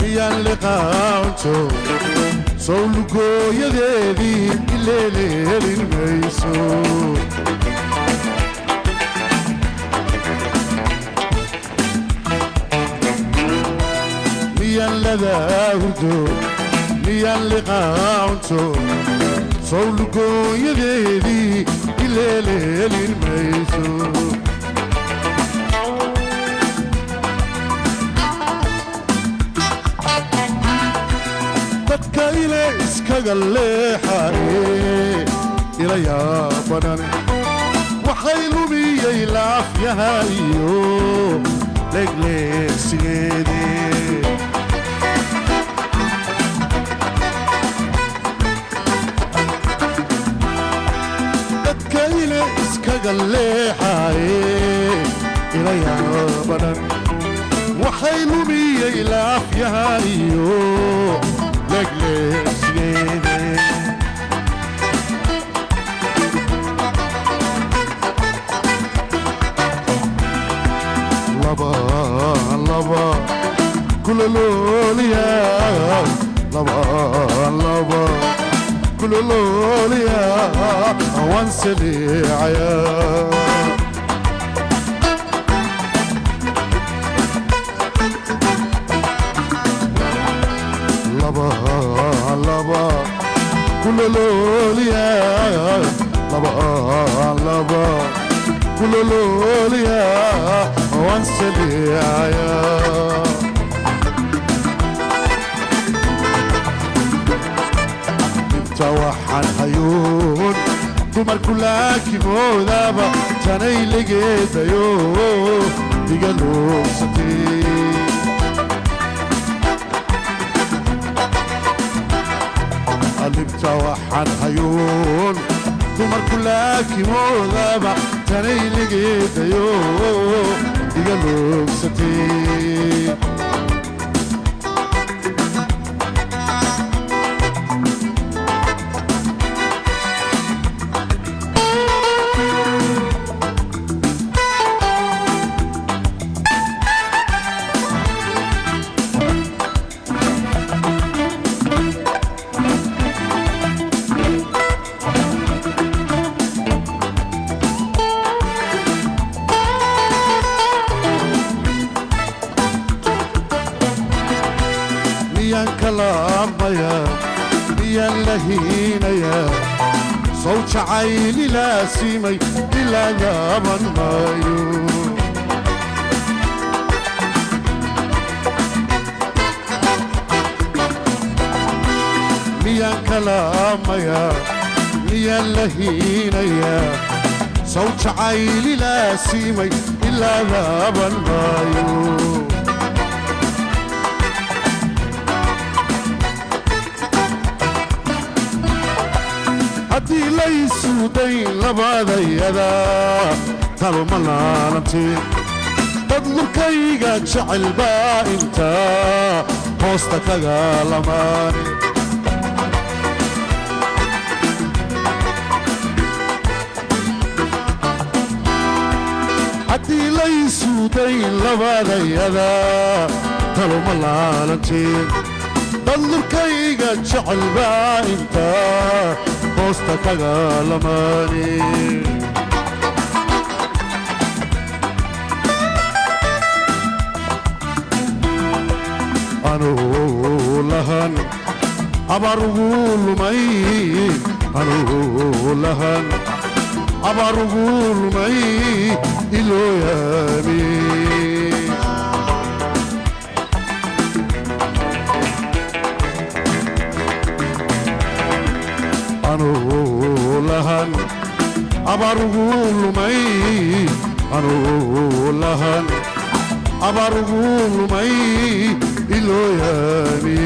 miyaan liqaanto sawlugooyadeedii ileeleelin mayso miyaan ladaahurdo miyaan liqaanto sawlugooyadeedii ileeleelin mayso dadka ile iskaga leexaye ila yaabanan waxay lumiyey laafyahayo legleegsigeedii dadka ile iskaga leexaye ila yaabanan waxay lumiyey laafyahayo laba laba kula looliya laba laba kula looliya waan saliicaya laba kula looliya laba laba kula looliya waan saliicaya inta waxaan hayuun dumarku laakimoodaba tanay legeedayo iga loogsatay alibta waxaan hayuun dumarku laakimoodaba tanay legeedayo iga loogsatay كلاميا يا لهينيا صوت عيني لا سيمي إلا يابن مايو يا كلاميا يا لهينيا صوت عيني لا سيمي إلا يابن مايو haddii laysu dayn labadayada talo ma laalantiin dad lurkayga jecel baa inta hoosta kaga lamaane haddii laysu dayn labadayada talo ma laalantiin dad lurkayga jecel baa inta hoosta kaga lamaane anuu lahan abarugu lumay anuu lahan abarugu lumay ilooyaami lahan abarugu lumay anuu lahan abarugu lumay ilooyaami